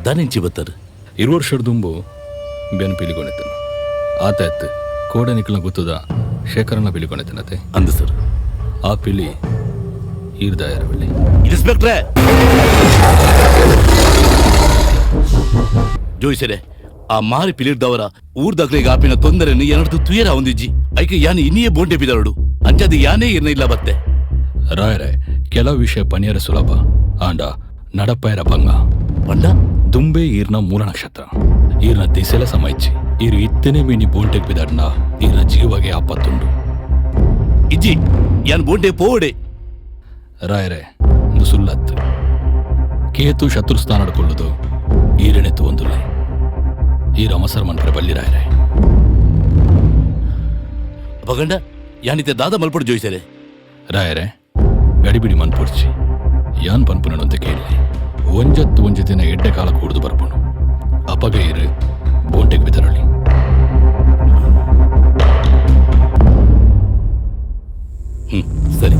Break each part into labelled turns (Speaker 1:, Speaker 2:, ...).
Speaker 1: ದಾನೆಂಚಿ ಬತ್ತರು
Speaker 2: 20 ವರ್ಷದ ದುಂಬು ಬೇನು ಪಿಲಿಗೊಂಡಿದ್ದನು ಆತ ಎತ್ತು ಕೋಡೆ ನಿಕ್ಕಲ ಗೊತ್ತದ ಶೇಖರನ ಪಿಲಿಗೊಂಡಿದ್ದನತೆ
Speaker 1: ಅಂದು ಸರ್
Speaker 2: ಆ ಪಿಲಿ ಈರ್ದಾಯರ ಬಳ್ಳಿ
Speaker 1: ಇನ್ಸ್ಪೆಕ್ಟ್ರೆ ಜೋಯಿಸರೆ ಆ ಮಾರಿ ಪಿಲಿರ್ದವರ ಊರ್ದಾಗ್ಲಿಗೆ ಆಪಿನ ತೊಂದರೆಯನ್ನು ಏನರ್ದು ತುಯರ ಹೊಂದಿಜ್ಜಿ ಐಕೆ ಯಾನೆ ಇನ್ನಿಯೇ ಬೋಂಡೆ ಬಿದರಡು ಅಂಚದು ಯಾನೇ ಇರ್ನ ಇಲ್ಲ ಬತ್ತೆ
Speaker 2: ರಾಯರೇ ಕೆಲವು ವಿಷಯ ಪನಿಯರ ಸುಲಭ ಆಂಡ ನಡಪಾಯರ ಭಂಗ
Speaker 1: ಪಂಡ
Speaker 2: ದುಂಬೆ ಈರ್ನ ಮೂಲ ನಕ್ಷತ್ರ ಈರ್ನ ದಿಸೆಲ ಸಮೈಚ್ಚಿ ಈರು ಇತ್ತನೇ ಮೀನಿ ಬೋಂಟೆಗೆ ಬಿದಡ್ನ ಈರ್ನ ಜೀವಗೆ ಆಪತ್ತುಂಡು
Speaker 1: ಇಜ್ಜಿ ಯಾನ್ ಬೋಂಡೆ ಪೋಡೆ
Speaker 2: ರಾಯರೇ ಒಂದು ಸುಳ್ಳತ್ತು ಕೇತು ಶತ್ರುಸ್ಥಾನ ನಡ್ಕೊಳ್ಳೋದು ಈರೆನೆತ್ತು ಒಂದುಲ್ಲ ಈ ರಮಸರ್ ಮನ್ಕರ ಬಳ್ಳಿ ರಾಯರೇ
Speaker 1: ಅಪಗಂಡ ಯಾನಿತೆ ದಾದ ಮಲ್ಪಡು ಜೋಯಿಸರೆ
Speaker 2: ರಾಯರೇ ಗಡಿಬಿಡಿ ಮನ್ಪುಡ್ಚಿ ಯಾನ್ ಪನ್ಪುನನು ಅಂತ ಕೇಳಿ ಒಂಜತ್ತು ದಿನ ಎಡ್ಡೆ ಕಾಲ ಕೂಡ್ದು ಬರ್ಪುನು ಅಪಗ ಇರು ಬೋಂಟೆಗೆ ಬಿದರಳಿ
Speaker 1: ಸರಿ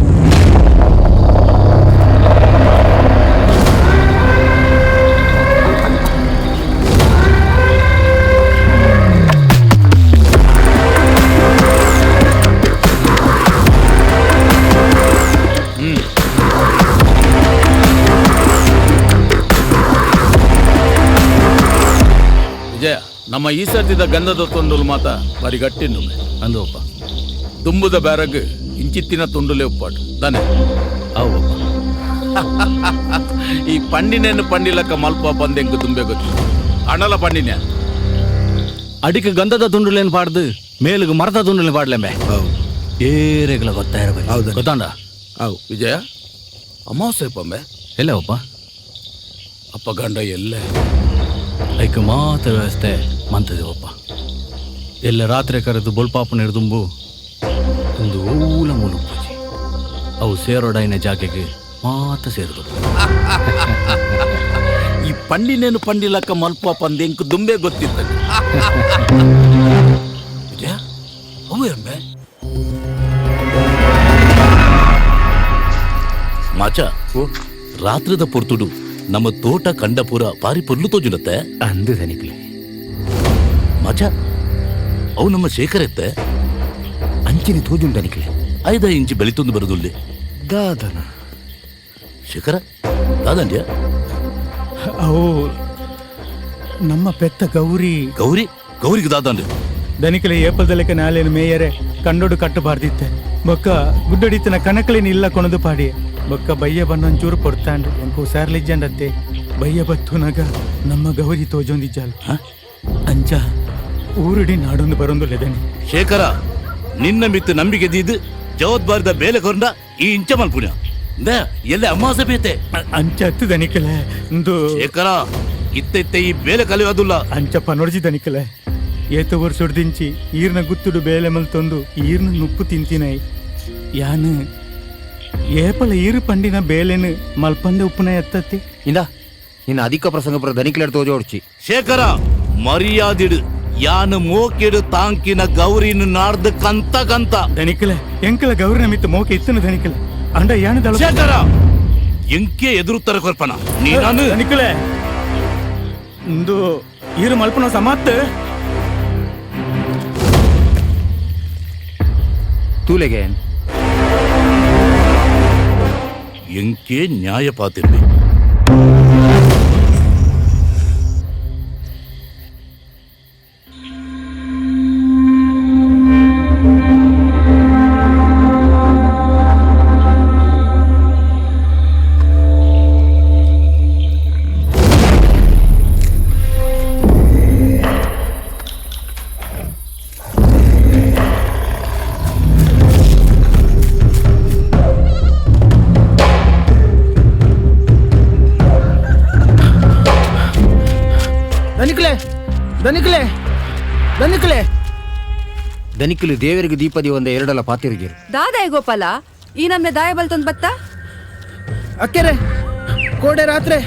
Speaker 3: ವಿಜಯ ನಮ್ಮ ಈ ಸರ್ತಿದ ಗಂಧದ ತುಂಡುಲು ಮಾತ ಬಾರಿ ಗಟ್ಟಿನ್ನು
Speaker 2: ಅಂದೋಪ್ಪ
Speaker 3: ದುಂಬುದ ಬ್ಯಾರಗ್ ಇಂಚಿತ್ತಿನ ತುಂಡುಲೆ ಉಪ್ಪಾಡು ತಾನೆ
Speaker 2: ಅವಪ್ಪ
Speaker 3: ಈ ಪಂಡಿನೇನು ಪಂಡಿಲಕ್ಕ ಮಲ್ಪ ಬಂದೆಂಗು ದುಂಬೆ ಗೊತ್ತು ಅಣಲ ಪಂಡಿನ
Speaker 4: ಅಡಿಕೆ ಗಂಧದ ತುಂಡುಲೇನು ಪಾಡ್ದು ಮೇಲುಗು ಮರದ ತುಂಡುಲೇನು ಪಾಡ್ಲೆಂಬೆ ಏರೆಗಳ ಗೊತ್ತಾಯಿರಬೇಕು ಗೊತ್ತಾಂಡ
Speaker 3: ಅವು ವಿಜಯ ಅಮಾವಾಸ್ಯೆ ಪಂಬೆ
Speaker 4: ಎಲ್ಲವಪ್ಪ
Speaker 3: ಅಪ್ಪ ಗಂಡ ಎಲ್ಲೇ
Speaker 4: ಐಕೆ ಮಾತ್ರ ವ್ಯವಸ್ಥೆ ಮಂತದೇವಪ್ಪ ಎಲ್ಲ ರಾತ್ರಿ ಕರೆದು ಬೊಲ್ಪಾಪನ ಹಿಡಿದುಂಬು ಒಂದು ಊಲ ಮೂಲ ಪೂಜೆ ಅವು ಸೇರೋಡೈನ ಜಾಗೆಗೆ ಮಾತ್ರ ಸೇರಿದ್ರು
Speaker 3: ಈ ಪಂಡಿನೇನು ಪಂಡಿಲಕ್ಕ ಮಲ್ಪ ಪಂದೆಂಕು ದುಂಬೆ ಗೊತ್ತಿತ್ತ ವಿಜಯ ಅವು ಎಂಬೆ
Speaker 1: ಮಾಚ ರಾತ್ರಿದ ಪೊರ್ತುಡು ನಮ್ಮ ತೋಟ ಕಂಡಪುರ ಪಾರಿ ಪೊರ್ಲು ತೋಜುನತ್ತೆ
Speaker 4: ಅಂದು ದನಿಕ್ಲಿ
Speaker 1: ಮಾಚ ಅವು ನಮ್ಮ ಶೇಖರ ಎತ್ತೆ
Speaker 4: ಅಂಚಿನ ತೋಜುಂಡು ದನಿಕ್ಲಿ
Speaker 1: 5 ಇಂಚಿ ಬೆಳಿತೊಂದು ಬರುದುಲ್ಲಿ
Speaker 4: ದಾದನ
Speaker 1: ಶೇಖರ ದಾದಂಡ್ಯ
Speaker 5: ಅವು ನಮ್ಮ ಪೆತ್ತ ಗೌರಿ
Speaker 1: ಗೌರಿಗೆ ದಾದಂಡ್ಯ
Speaker 5: ದನಿಕಲೆ ಏಪಲ್ದಲೆಕ್ಕ ನಾಲೇನು ಮೇಯರೆ ಕಂಡೋಡು ಕಟ್ಟಬಾರ್ದಿತ್ತೆ ಬೊಕ್ಕ ಗುಡ್ಡಡಿತನ ಕಣಕಲೇನು ಇಲ್ಲ ಕೊಣದು ಪಾಡಿ ಬೊಕ್ಕ ಬಯ್ಯ ಬನ್ನೊಂಚೂರು ಕೊಡ್ತಾಂಡು ಎಂಕು ಸಾರ್ಲಿಜ್ಜಂಡತ್ತೆ ಬಯ್ಯ ಬತ್ತುನಾಗ ನಮ್ಮ ಗೌರಿ ತೋಜೊಂದಿಜ್ಜಾಲು ಅಂಚ ಊರುಡಿ ನಾಡೊಂದು ಬರೊಂದು ಲೆದನಿ
Speaker 1: ಶೇಖರ ನಿನ್ನ ಮಿತ್ತು ನಂಬಿಕೆ ದೀದು ಜವಾಬ್ದಾರಿದ ಬೇಲೆ ಕೊಂಡ ಈ ಇಂಚ ಮಲ್ಪುಣ್ಯ ಎಲ್ಲ ಅಮ್ಮಾಸ ಬೇತೆ
Speaker 5: ಅಂಚ ಹತ್ತು ದನಿಕಲೆ ಒಂದು
Speaker 1: ಶೇಖರ ಇತ್ತೆ ಈ ಬೇಲೆ ಕಲಿಯೋದಿಲ್ಲ
Speaker 5: ಅಂಚ ಪನೊಡ್ಜಿ ದನಿಕಲೆ ಏತ ವರ್ಷೊಡ್ದಿಂಚಿ ಈರ್ನ ಗುತ್ತುಡು ಬೇಲೆ ಮಲ್ತೊಂದು ಈರ್ನ ನುಪ್ಪು ತಿಂತಿನೈ ಯಾನು ಏಪಲ ಈರು ಪಂಡಿನ ಬೇಲೆನು ಮಲ್ಪಂದೆ ಉಪ್ಪುನ ಎತ್ತತ್ತಿ
Speaker 4: ಇಂದ ಇನ್ನು ಅಧಿಕ ಪ್ರಸಂಗ ಪುರ ದನಿಕ್ಲೇಡ್ ತೋಜೋಡ್ಚಿ
Speaker 1: ಶೇಖರ ಮರ್ಯಾದಿಡು ಯಾನು ಮೋಕಿಡು ತಾಂಕಿನ ಗೌರಿನ ನಾಡ್ದು ಕಂತ
Speaker 5: ದನಿಕಲೆ ಎಂಕಲ ಗೌರಿನ ಮಿತ್ತ ಮೋಕೆ ಇತ್ತನು ದನಿಕಲೆ ಅಂಡ ಯಾನು ದಳ
Speaker 1: ಶೇಖರ ಎಂಕೆ ಎದುರುತ್ತರ ಕೊರ್ಪನ ನೀನು
Speaker 5: ದನಿಕಲೆ ಇಂದು ಈರು ಮಲ್ಪನ ಸಮಾತ್
Speaker 4: ತೂಲೆಗೆ
Speaker 1: ಎಂಕೆ ನ್ಯಾಯ ಪಾತಿರ್ಲಿ
Speaker 5: ದನಿಕಲೆ ದನಿಕಲೆ
Speaker 4: ದನಿಕಲು ದೇವರಿಗೆ ದೀಪದಿ ಒಂದ ಎರಡಲ್ಲ ಪಾತಿರಿಗಿರು
Speaker 6: ದಾದಾಯ ಗೋಪಾಲ ಈ ನಮ್ನೆ ದಾಯ ಬಲ್ತೊಂದ್ ಬತ್ತ
Speaker 5: ಅಕ್ಕೆರೆ ಕೋಡೆ ರಾತ್ರಿ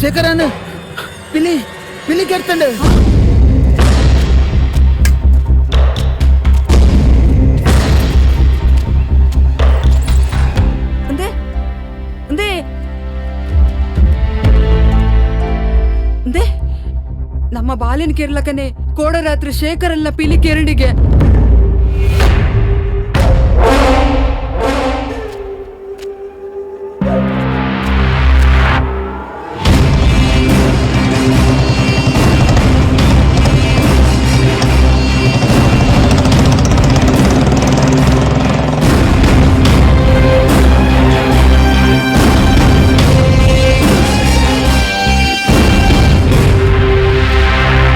Speaker 5: ಶೇಖರನ್ ಪಿಲಿ ಪಿಲಿ ಕೆರ್ತಂಡು
Speaker 6: ಅಂದೆ ಅಂದೆ ದೇ ನಮ್ಮ ಬಾಲಿನ ಕೇರ್ಲಕನೆ ಕೋಡರಾತ್ರಿ ಶೇಖರಲ್ನ ಪಿಲಿ ಕೇರಳಿಗೆ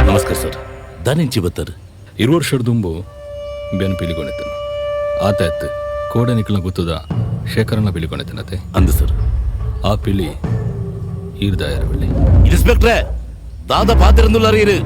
Speaker 1: ನಮಸ್ಕಾರ ಸರ್ ದಾನಿಂಚಿ ಬತ್ತರ್
Speaker 2: 2 ವರ್ಷದ ದುಂಬು ಬೆನ್ ಪಿಲಿಗೊಂಡಿದ್ದನು ಆತ ಎತ್ತು ಕೋಡೆ ನಿಕ್ಕಲ ಗೊತ್ತದ ಶೇಖರನ ಪಿಲಿಗೊಂಡಿದ್ದನತೆ
Speaker 1: ಅಂದು ಸರ್
Speaker 2: ಆ ಪಿಲಿ ಈರ್ದಾಯರವಳ್ಳಿ
Speaker 1: ಇನ್ಸ್ಪೆಕ್ಟ್ರೆ ದಾದ ಪಾತಿರಂದುಲ್ಲಾರ ಇರು